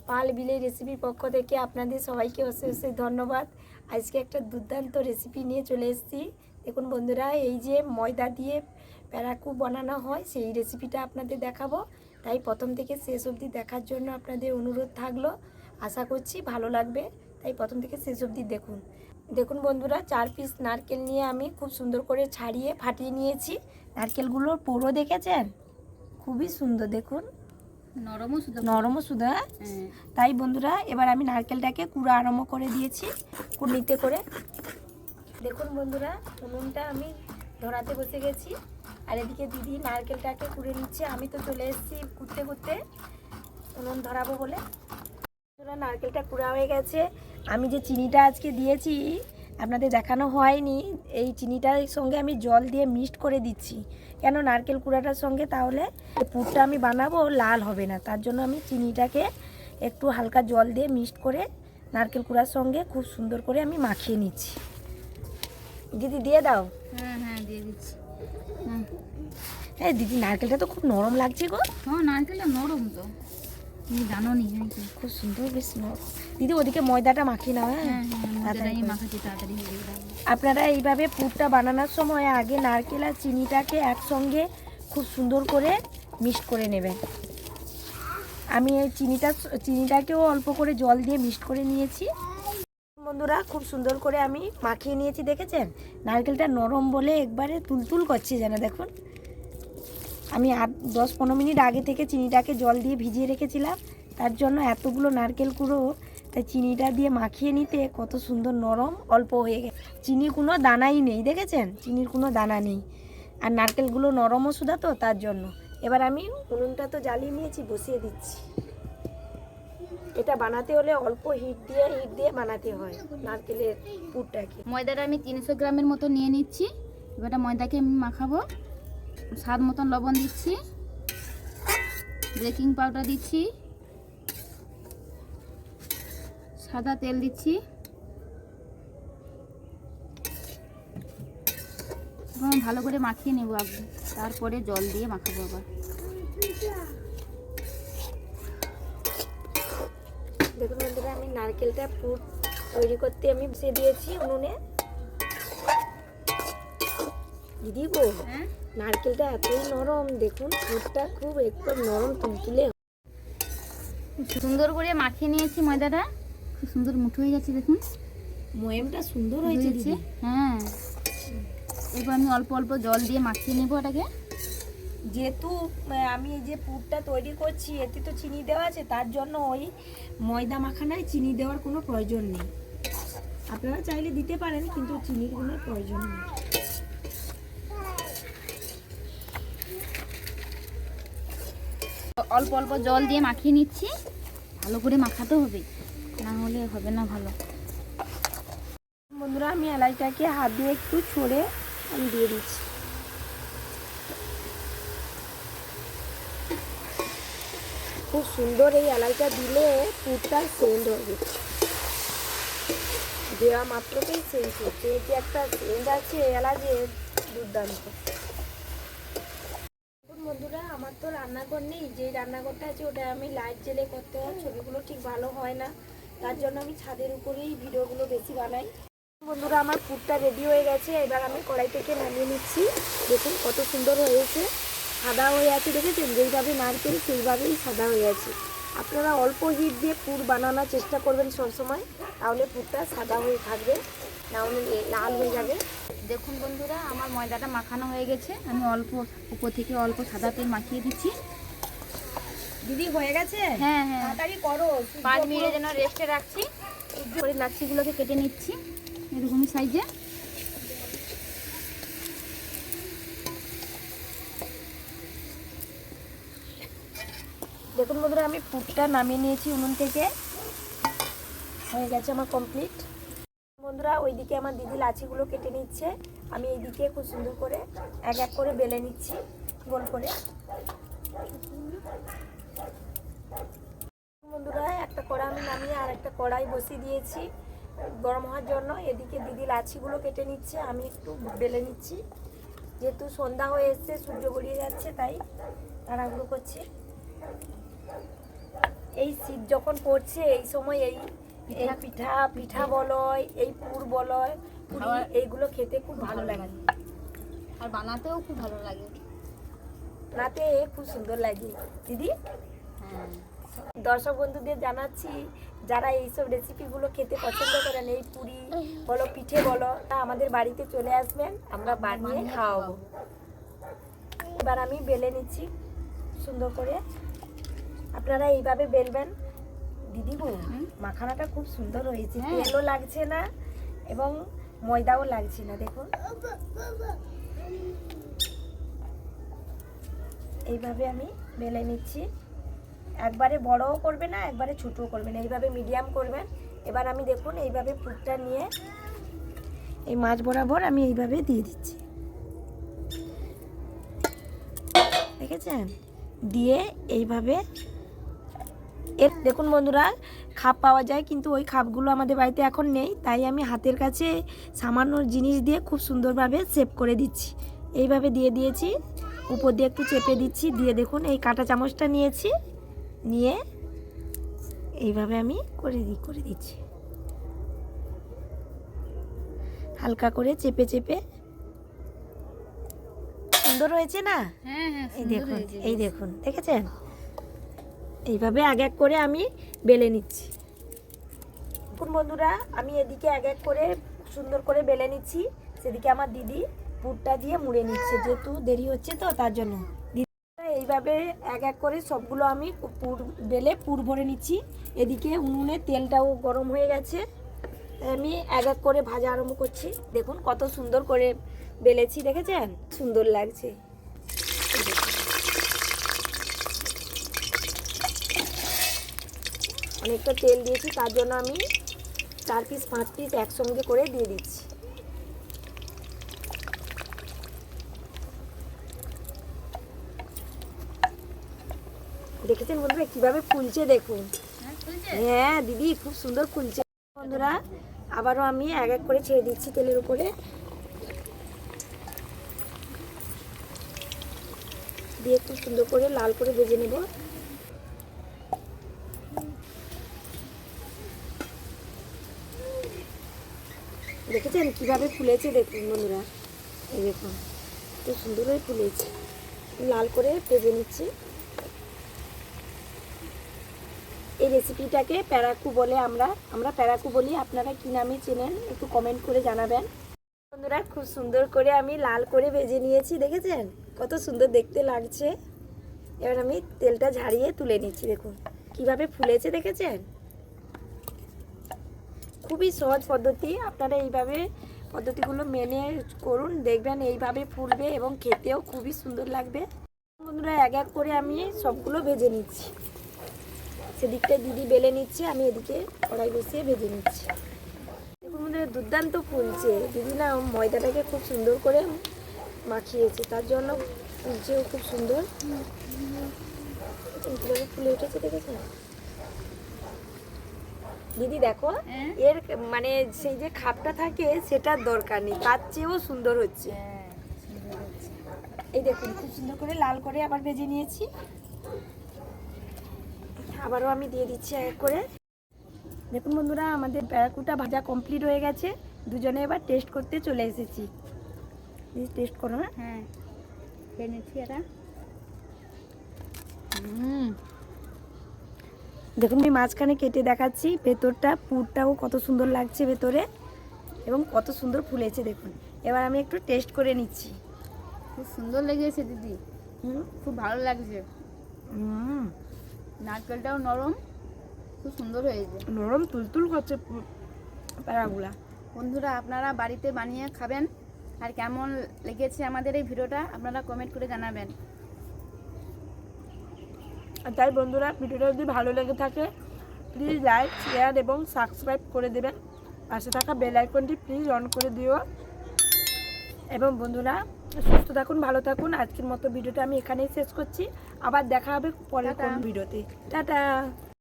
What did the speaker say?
পাল বিলেই রেসিপির পক্ষ থেকে আপনাদের সবাইকে অশেষ অশেষ ধন্যবাদ। আজকে একটা দুর্দান্ত রেসিপি নিয়ে চলে এসেছি। দেখুন বন্ধুরা, এই যে ময়দা দিয়ে প্যারাকু বানানো হয় সেই রেসিপিটা আপনাদের দেখাবো। তাই প্রথম থেকে শেষ অবধি দেখার জন্য আপনাদের অনুরোধ থাকলো। আশা করছি ভালো লাগবে, তাই প্রথম থেকে শেষ অবধি দেখুন। দেখুন বন্ধুরা, 4 পিস নারকেল নিয়ে আমি খুব সুন্দর করে ছাড়িয়ে ফাটিয়ে নিয়েছি। নারকেলগুলোর পুরো দেখেছেন, খুবই সুন্দর, দেখুন নরমও সুদা। তাই বন্ধুরা, এবার আমি নারকেলটাকে কুড়া আরম্ভ করে দিয়েছি কুড়নিতে করে। দেখুন বন্ধুরা, উনুনটা আমি ধরাতে বসে গেছি, আর এদিকে দিদি নারকেলটাকে কুড়ে নিচ্ছে। আমি তো চলে এসেছি কুড়তে কুড়তে উনুন ধরাবো বলে। বন্ধুরা, নারকেলটা কুড়া হয়ে গেছে। আমি যে চিনিটা আজকে দিয়েছি আপনাদের দেখানো হয়নি, এই চিনিটার সঙ্গে আমি জল দিয়ে মিক্সড করে দিচ্ছি। কেন নারকেল কুড়াটার সঙ্গে তাহলে পুরটা আমি বানাবো লাল হবে না, তার জন্য আমি চিনিটাকে একটু হালকা জল দিয়ে মিক্সড করে নারকেল কুড়ার সঙ্গে খুব সুন্দর করে আমি মাখিয়ে নিচ্ছি। দিদি দিয়ে দাও। হ্যাঁ দিয়ে দিচ্ছি। হ্যাঁ দিদি, নারকেলটা তো খুব নরম লাগছে গো। হ্যাঁ নারকেলটা নরম তো, তুমি জানো নি নাকি? খুব সুন্দর, বেশ নরম। দিদি ওদিকে ময়দাটা মাখিয়ে নাও। হ্যাঁ ময়দাটাই মাখাচ্ছি, তাড়াতাড়ি হয়ে যাবে। আপনারা এইভাবে পুরটা বানানোর সময় আগে নারকেল আর চিনিটাকে একসঙ্গে খুব সুন্দর করে মিক্সড করে নেবেন। আমি এই চিনিটাকেও অল্প করে জল দিয়ে মিক্সড করে নিয়েছি। বন্ধুরা, খুব সুন্দর করে আমি মাখিয়ে নিয়েছি, দেখেছেন? নারকেলটা নরম বলে একবারে তুলতুল করছে যেন। দেখুন, আমি 10-15 মিনিট আগে থেকে চিনিটাকে জল দিয়ে ভিজিয়ে রেখেছিলাম, তার জন্য এতগুলো নারকেল কুড়ো, তাই চিনিটা দিয়ে মাখিয়ে নিতে কত সুন্দর নরম অল্প হয়ে গেছে। চিনির কোনো দানাই নেই, দেখেছেন? চিনির কোনো দানা নেই, আর নারকেলগুলো নরমও সুদা তো, তার জন্য। এবার আমি উনুনটা তো জ্বালিয়ে নিয়েছি, বসিয়ে দিচ্ছি। এটা বানাতে হলে অল্প হিট দিয়ে বানাতে হয় নারকেলের পুরটাকে। ময়দাটা আমি 300 গ্রামের মতো নিয়ে নিচ্ছি। এবারটা ময়দাকে আমি মাখাবো। স্বাদ মতন লবণ দিচ্ছি, বেকিং পাউডার দিচ্ছি, সাদা তেল দিচ্ছি, ভালো করে মাখিয়ে নেবো আগে, তারপরে জল দিয়ে মাখাবো আবার। দেখুন বন্ধুরা, আমি নারকেলটা পুর তৈরি করতে আমি বসে দিয়েছি উনুনে। দিদি গো, নারকেলটা এতই নরম, দেখুন পুরটা খুব একদম নরম তুলতুলে। সুন্দর করে মাখিয়ে নিয়েছি ময়দাটা, খুব সুন্দর মুঠো হয়ে যাচ্ছে, দেখুন ময়েমটা সুন্দর হয়েছে দিদি। হ্যাঁ, এবার আমি অল্প অল্প জল দিয়ে মাখিয়ে নেবো এটাকে। যেহেতু আমি এই যে পুরটা তৈরি করছি এতে তো চিনি দেওয়া আছে, তার জন্য ওই ময়দা মাখানায় চিনি দেওয়ার কোনো প্রয়োজন নেই। আপনারা চাইলে দিতে পারেন, কিন্তু চিনির কোনো প্রয়োজন নেই। অল্প অল্প জল দিয়ে মাখিয়ে নিচ্ছি, ভালো করে মাখাতে হবে, না হলে হবে না ভালো। বন্ধুরা, আমি এলাচটাকে হাত দিয়ে একটু ছড়ে আমি দিয়ে দিচ্ছি। খুব সুন্দর, এই এলাচটা দিলে পুরটা সেন্ট হবে, দেওয়া মাত্রকেই সেন্ট হচ্ছে। এই যে একটা সেন্ট আছে এলাচের, দুর্দান্ত। বন্ধুরা, আমার তো রান্নাঘর নেই, যে রান্নাঘরটা আছে ওটা আমি লাইট জেলে করতে হয়, ছবিগুলো ঠিক ভালো হয় না, তার জন্য আমি ছাদের উপরেই ভিডিওগুলো বেশি বানাই। বন্ধুরা, আমার পুরটা রেডি হয়ে গেছে, এবার আমি কড়াই থেকে নামিয়ে নিচ্ছি। দেখুন কত সুন্দর হয়েছে, সাদা হয়ে আছে, দেখেছেন? যেইভাবে নারকেল সেইভাবেই সাদা হয়ে আছে। আপনারা অল্প হিট দিয়ে পুর বানানোর চেষ্টা করবেন সবসময়, তাহলে পুরটা সাদা হয়ে থাকবে, না হলে লাল হয়ে যাবে। দেখুন বন্ধুরা, আমার ময়দাটা মাখানো হয়ে গেছে, আমি অল্প উপর থেকে অল্প সাদা তেল মাখিয়ে দিচ্ছি। দিদি হয়ে গেছে? হ্যাঁ তাড়াতাড়ি করো, 5 মিনিটের জন্য রেস্টে রাখছি। করে লাচ্ছিগুলোকে কেটে নিচ্ছি এরকমই সাইজে। দেখুন বন্ধুরা, আমি পুরটা নামিয়ে নিয়েছি উনুন থেকে, হয়ে গেছে আমার কমপ্লিট। বন্ধুরা, ওইদিকে আমার দিদি লাচ্ছিগুলো কেটে নিচ্ছে, আমি এইদিকে খুব সুন্দর করে এক এক করে বেলে নিচ্ছি গোল করে। বন্ধুরা, একটা কড়া আমি নামিয়ে আর একটা কড়াই বসিয়ে দিয়েছি গরম হওয়ার জন্য। এদিকে দিদি লাচ্ছিগুলো কেটে নিচ্ছে, আমি একটু বেলে নিচ্ছি। যেহেতু সন্ধ্যা হয়ে এসছে, সূর্য গড়িয়ে যাচ্ছে, তাই তাড়াহুড়ো করছি। এই শীত যখন পড়ছে এই সময় এই এই পিঠা বলো, এই পুর বলো, পুরি, এইগুলো খেতে খুব ভালো লাগে আর বানাতেও খুব ভালো লাগে। বানাতে খুব সুন্দর লাগে দিদি। হ্যাঁ, দর্শক বন্ধুদের জানাচ্ছি যারা এইসব রেসিপিগুলো খেতে পছন্দ করেন, এই পুরি বলো পিঠে বলো, আমাদের বাড়িতে চলে আসবেন, আমরা বানিয়ে খাওয়াবো। এবার আমি বেলে নিচ্ছি সুন্দর করে, আপনারা এইভাবে বেলবেন। দিদি গো, মাখানাটা খুব সুন্দর হয়েছে, তেলও লাগছে না এবং ময়দাও লাগছে না। দেখুন এইভাবে আমি বেলে নিচ্ছি, একবারে বড়ও করবে না একবারে ছোটও করবে না, এইভাবে মিডিয়াম করবেন। এবার আমি দেখুন এইভাবে পুরটা নিয়ে এই মাছ বরাবর আমি এইভাবে দিয়ে দিচ্ছি, দেখেছেন? দিয়ে এইভাবে এর দেখুন বন্ধুরা, খাপ পাওয়া যায় কিন্তু ওই খাপগুলো আমাদের বাড়িতে এখন নেই, তাই আমি হাতের কাছে সামান্য জিনিস দিয়ে খুব সুন্দরভাবে শেপ করে দিচ্ছি। এইভাবে দিয়ে দিয়েছি, উপর দিয়ে একটু চেপে দিচ্ছি, দিয়ে দেখুন এই কাঁটা চামচটা নিয়েছি, নিয়ে এইভাবে আমি করে দিচ্ছি, হালকা করে চেপে চেপে। সুন্দর হয়েছে না? হ্যাঁ, হ্যাঁ, এই দেখুন দেখেছেন? এইভাবে এক এক করে আমি বেলে নিচ্ছি। দেখুন বন্ধুরা, আমি এদিকে এক এক করে সুন্দর করে বেলে নিচ্ছি, সেদিকে আমার দিদি পুরটা দিয়ে মুড়ে নিচ্ছে, যেহেতু দেরি হচ্ছে তো তার জন্য। এইভাবে এক এক করে সবগুলো আমি পুর বেলে পুর ভরে নিচ্ছি। এদিকে উনুনে তেলটাও গরম হয়ে গেছে, আমি এক এক করে ভাজা আরম্ভ করছি। দেখুন কত সুন্দর করে বেলেছি, দেখেছেন? সুন্দর লাগছে। অনেকটা তেল দিয়েছি, তার জন্য আমি 4 পিস 5 পিস একসঙ্গে করে দিয়ে দিচ্ছি। দেখেছেন বন্ধুরা কিভাবে ফুলছে? দেখুন, হ্যাঁ দিদি খুব সুন্দর ফুলছে। বন্ধুরা আবারও আমি এক এক করে ছেড়ে দিচ্ছি তেলের উপরে, দিয়ে খুব সুন্দর করে লাল করে ভেজে নেব। দেখেছেন কিভাবে ফুলেছে? দেখুন বন্ধুরা, এই দেখুন খুব সুন্দর হয়ে ফুলেছে, লাল করে ভেজে নিচ্ছি। এই রেসিপিটাকে প্যারাকু বলে, আমরা প্যারাকু বলি, আপনারা কি নামে চেনেন একটু কমেন্ট করে জানাবেন। বন্ধুরা খুব সুন্দর করে আমি লাল করে ভেজে নিয়েছি, দেখেছেন কত সুন্দর দেখতে লাগছে। এবার আমি তেলটা ঝাড়িয়ে তুলে নিচ্ছি, দেখুন কিভাবে ফুলেছে, দেখেছেন? খুবই সহজ পদ্ধতি, আপনারা এইভাবে পদ্ধতিগুলো মেনে করুন, দেখবেন এইভাবে ফুলবে এবং খেতেও খুবই সুন্দর লাগবে। বন্ধুরা এক এক করে আমি সবগুলো ভেজে নিচ্ছি, সেদিকটা দিদি বেলে নিচ্ছে, আমি এদিকে কড়াই বসিয়ে ভেজে নিচ্ছি। দেখুন বন্ধুরা দুর্দান্ত ফুলছে, দিদি না ময়দাটাকে খুব সুন্দর করে মাখিয়েছে, তার জন্য ফুলছেও খুব সুন্দর। কীভাবে ফুলে উঠেছে দেখেছেন দিদি? দেখো এর মানে সেই যে খাপটা থাকে সেটার দরকার নেই, তার চেয়েও সুন্দর হচ্ছে। এই দেখুন খুব সুন্দর করে লাল করে আবার ভেজে নিয়েছি, আবারও আমি দিয়ে দিচ্ছি এক করে। দেখুন বন্ধুরা আমাদের প্যারাকুটা ভাজা কমপ্লিট হয়ে গেছে, দুজনে এবার টেস্ট করতে চলে এসেছি। টেস্ট করো না? হ্যাঁ, খেয়ে নিচ্ছি এটা। দেখুন আমি মাঝখানে কেটে দেখাচ্ছি, ভেতরটা পুরটাও কত সুন্দর লাগছে ভেতরে এবং কত সুন্দর ফুলেছে দেখুন। এবার আমি একটু টেস্ট করে নিচ্ছি। খুব সুন্দর লেগেছে দিদি, খুব ভালো লাগছে। নারকেলটাও নরম, খুব সুন্দর হয়েছে, নরম তুলতুল করছে প্যারাগুলা। বন্ধুরা আপনারা বাড়িতে বানিয়ে খাবেন, আর কেমন লেগেছে আমাদের এই ভিডিওটা আপনারা কমেন্ট করে জানাবেন। আর তাই বন্ধুরা ভিডিওটা যদি ভালো লেগে থাকে প্লিজ লাইক শেয়ার এবং সাবস্ক্রাইব করে দেবেন, পাশে থাকা বেল আইকনটি প্লিজ অন করে দিও। এবং বন্ধুরা সুস্থ থাকুন, ভালো থাকুন। আজকের মতো ভিডিওটা আমি এখানেই শেষ করছি, আবার দেখা হবে পরের কোন ভিডিওতে। টাটা।